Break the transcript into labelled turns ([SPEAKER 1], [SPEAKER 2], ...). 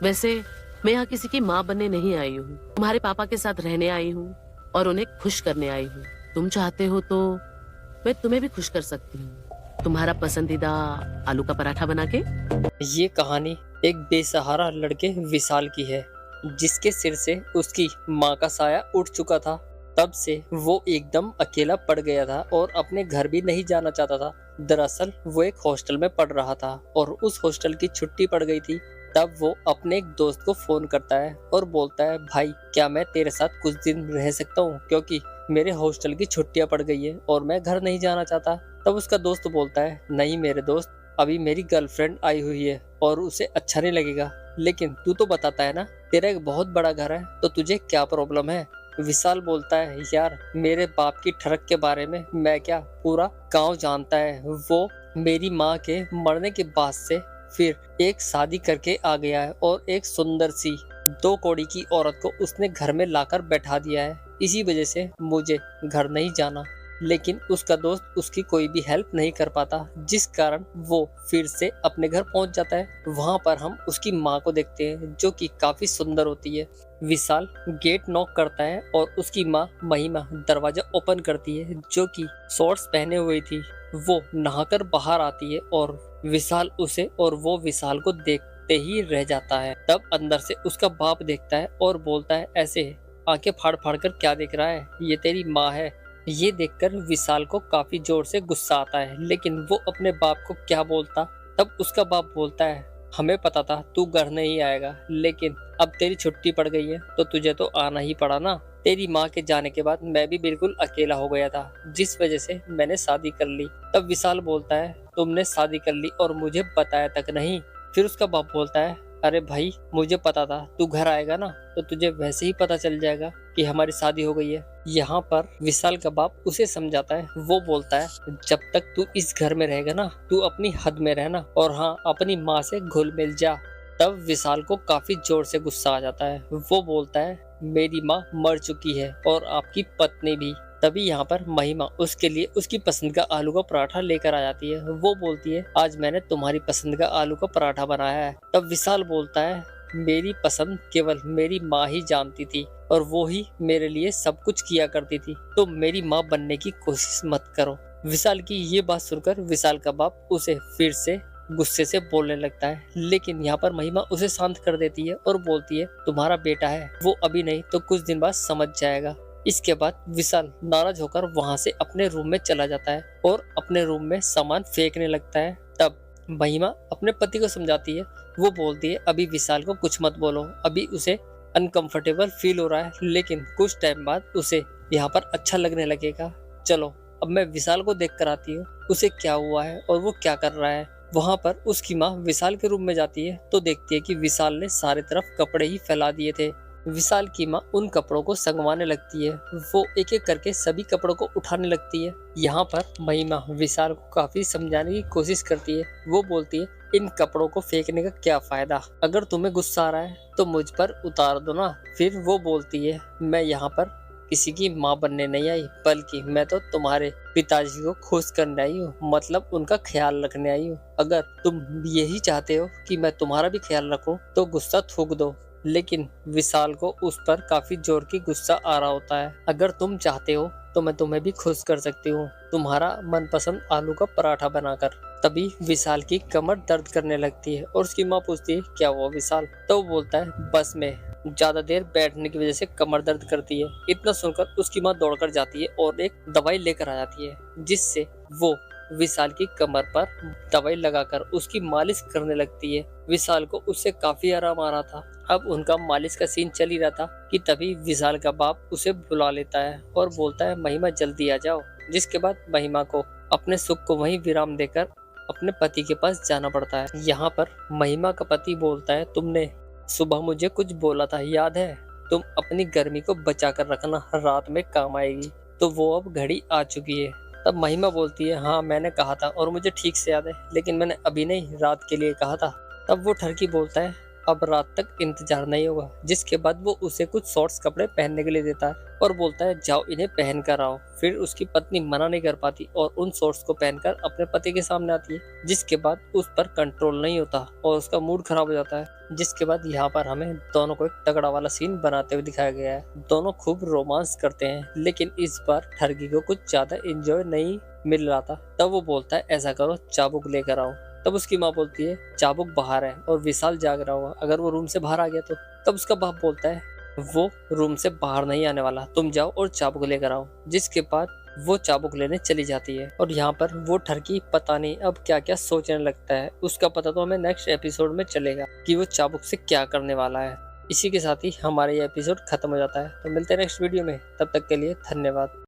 [SPEAKER 1] वैसे मैं यहाँ किसी की माँ बनने नहीं आई हूँ, तुम्हारे पापा के साथ रहने आई हूँ और उन्हें खुश करने आई हूँ। तुम चाहते हो तो मैं तुम्हें भी खुश कर सकती हूँ, तुम्हारा पसंदीदा आलू का पराठा बना के।
[SPEAKER 2] ये कहानी एक बेसहारा लड़के विशाल की है, जिसके सिर से उसकी माँ का साया उठ चुका था। तब से वो एकदम अकेला पड़ गया था और अपने घर भी नहीं जाना चाहता था। दरअसल वो एक हॉस्टल में पढ़ रहा था और उस हॉस्टल की छुट्टी पड़ गई थी। तब वो अपने एक दोस्त को फोन करता है और बोलता है, भाई क्या मैं तेरे साथ कुछ दिन रह सकता हूँ, क्योंकि मेरे हॉस्टल की छुट्टियां पड़ गई है और मैं घर नहीं जाना चाहता। तब उसका दोस्त बोलता है, नहीं मेरे दोस्त, अभी मेरी गर्लफ्रेंड आई हुई है और उसे अच्छा नहीं लगेगा, लेकिन तू तो बताता है ना, तेरा एक बहुत बड़ा घर है, तो तुझे क्या प्रॉब्लम है। विशाल बोलता है, यार मेरे बाप की ठरक के बारे में मैं क्या, पूरा गांव जानता है। वो मेरी माँ के मरने के बाद से फिर एक शादी करके आ गया है और एक सुंदर सी 2 कौड़ी की औरत को उसने घर में लाकर बैठा दिया है। इसी वजह से मुझे घर नहीं जाना। लेकिन उसका दोस्त उसकी कोई भी हेल्प नहीं कर पाता, जिस कारण वो फिर से अपने घर पहुंच जाता है। वहां पर हम उसकी माँ को देखते हैं, जो कि काफी सुंदर होती है। विशाल गेट नॉक करता है और उसकी माँ महिमा दरवाजा ओपन करती है, जो कि शॉर्ट्स पहने हुई थी। वो नहाकर बाहर आती है और विशाल उसे और वो विशाल को देखते ही रह जाता है। तब अंदर से उसका बाप देखता है और बोलता है, ऐसे आंखें फाड़ फाड़ कर क्या देख रहा है, ये तेरी माँ है। ये देखकर विशाल को काफी जोर से गुस्सा आता है, लेकिन वो अपने बाप को क्या बोलता। तब उसका बाप बोलता है, हमें पता था तू घर नहीं आएगा, लेकिन अब तेरी छुट्टी पड़ गई है तो तुझे तो आना ही पड़ा ना। तेरी माँ के जाने के बाद मैं भी बिल्कुल अकेला हो गया था, जिस वजह से मैंने शादी कर ली। तब विशाल बोलता है, तुमने शादी कर ली और मुझे बताया तक नहीं। फिर उसका बाप बोलता है, अरे भाई मुझे पता था तू घर आएगा ना, तो तुझे वैसे ही पता चल जाएगा कि हमारी शादी हो गई है। यहाँ पर विशाल का बाप उसे समझाता है। वो बोलता है, जब तक तू इस घर में रहेगा ना, तू अपनी हद में रहना और हाँ, अपनी माँ से घुल मिल जा। तब विशाल को काफी जोर से गुस्सा आ जाता है। वो बोलता है, मेरी माँ मर चुकी है और आपकी पत्नी भी। तभी यहाँ पर महिमा उसके लिए उसकी पसंद का आलू का पराठा लेकर आ जाती है। वो बोलती है, आज मैंने तुम्हारी पसंद का आलू का पराठा बनाया है। तब विशाल बोलता है, मेरी पसंद केवल मेरी माँ ही जानती थी और वो ही मेरे लिए सब कुछ किया करती थी, तो मेरी माँ बनने की कोशिश मत करो। विशाल की ये बात सुनकर विशाल का बाप उसे फिर से गुस्से से बोलने लगता है, लेकिन यहाँ पर महिमा उसे शांत कर देती है और बोलती है, तुम्हारा बेटा है, वो अभी नहीं तो कुछ दिन बाद समझ जाएगा। इसके बाद विशाल नाराज होकर वहां से अपने रूम में चला जाता है और अपने रूम में सामान फेंकने लगता है। तब महिमा अपने पति को समझाती है। वो बोलती है, अभी विशाल को कुछ मत बोलो, अभी उसे अनकंफर्टेबल फील हो रहा है, लेकिन कुछ टाइम बाद उसे यहाँ पर अच्छा लगने लगेगा। चलो अब मैं विशाल को देख कर आती हूँ, उसे क्या हुआ है और वो क्या कर रहा है। वहां पर उसकी माँ विशाल के रूम में जाती है तो देखती है कि विशाल ने सारे तरफ कपड़े ही फैला दिए थे। विशाल की माँ उन कपड़ों को संगवाने लगती है। वो एक एक करके सभी कपड़ों को उठाने लगती है। यहाँ पर महिमा विशाल को काफी समझाने की कोशिश करती है। वो बोलती है, इन कपड़ों को फेंकने का क्या फायदा, अगर तुम्हें गुस्सा आ रहा है तो मुझ पर उतार दो ना। फिर वो बोलती है, मैं यहाँ पर किसी की माँ बनने नहीं आई, बल्कि मैं तो तुम्हारे पिताजी को खुश करने आई हूँ, मतलब उनका ख्याल रखने आई हूँ। अगर तुम यही चाहते हो कि मैं तुम्हारा भी ख्याल रखूं तो गुस्सा थूक दो। लेकिन विशाल को उस पर काफी जोर की गुस्सा आ रहा होता है। अगर तुम चाहते हो तो मैं तुम्हें भी खुश कर सकती हूँ, तुम्हारा मनपसंद आलू का पराठा बनाकर। तभी विशाल की कमर दर्द करने लगती है और उसकी माँ पूछती है, क्या हुआ विशाल। तो वो बोलता है, बस में ज्यादा देर बैठने की वजह से कमर दर्द करती है। इतना सुनकर उसकी माँ दौड़कर जाती है और एक दवाई लेकर आ जाती है, जिससे वो विशाल की कमर पर दवाई लगाकर उसकी मालिश करने लगती है। विशाल को उससे काफी आराम आ रहा था। अब उनका मालिश का सीन चल ही रहा था कि तभी विशाल का बाप उसे बुला लेता है और बोलता है, महिमा जल्दी आ जाओ। जिसके बाद महिमा को अपने सुख को वहीं विराम देकर अपने पति के पास जाना पड़ता है। यहाँ पर महिमा का पति बोलता है, तुमने सुबह मुझे कुछ बोला था, याद है? तुम अपनी गर्मी को बचा कर रखना, रात में काम आएगी। तो वो अब घड़ी आ चुकी है। तब महिमा बोलती है, हाँ मैंने कहा था और मुझे ठीक से याद है, लेकिन मैंने अभी नहीं, रात के लिए कहा था। तब वो ठरकी बोलता है, अब रात तक इंतजार नहीं होगा। जिसके बाद वो उसे कुछ शॉर्ट्स कपड़े पहनने के लिए देता है और बोलता है जाओ इन्हें पहन कर आओ। फिर उसकी पत्नी मना नहीं कर पाती और उन शॉर्ट्स को पहनकर अपने पति के सामने आती है। जिसके बाद उस पर कंट्रोल नहीं होता और उसका मूड खराब हो जाता है। जिसके बाद यहाँ पर हमें दोनों को एक तगड़ा वाला सीन बनाते हुए दिखाया गया है। दोनों खूब रोमांस करते हैं, लेकिन इस बार ठगी को कुछ ज्यादा एंजॉय नहीं मिल रहा था। तब वो बोलता है ऐसा करो चाबुक लेकर आओ। तब उसकी माँ बोलती है चाबुक बाहर है और विशाल जाग रहा होगा, अगर वो रूम से बाहर आ गया तो। तब उसका बाप बोलता है वो रूम से बाहर नहीं आने वाला, तुम जाओ और चाबुक लेकर आओ। जिसके बाद वो चाबुक लेने चली जाती है और यहाँ पर वो ठरकी पता नहीं अब क्या क्या सोचने लगता है। उसका पता तो हमें नेक्स्ट एपिसोड में चलेगा कि वो चाबुक से क्या करने वाला है। इसी के साथ ही हमारा ये एपिसोड खत्म हो जाता है। तो मिलते हैं नेक्स्ट वीडियो में, तब तक के लिए धन्यवाद।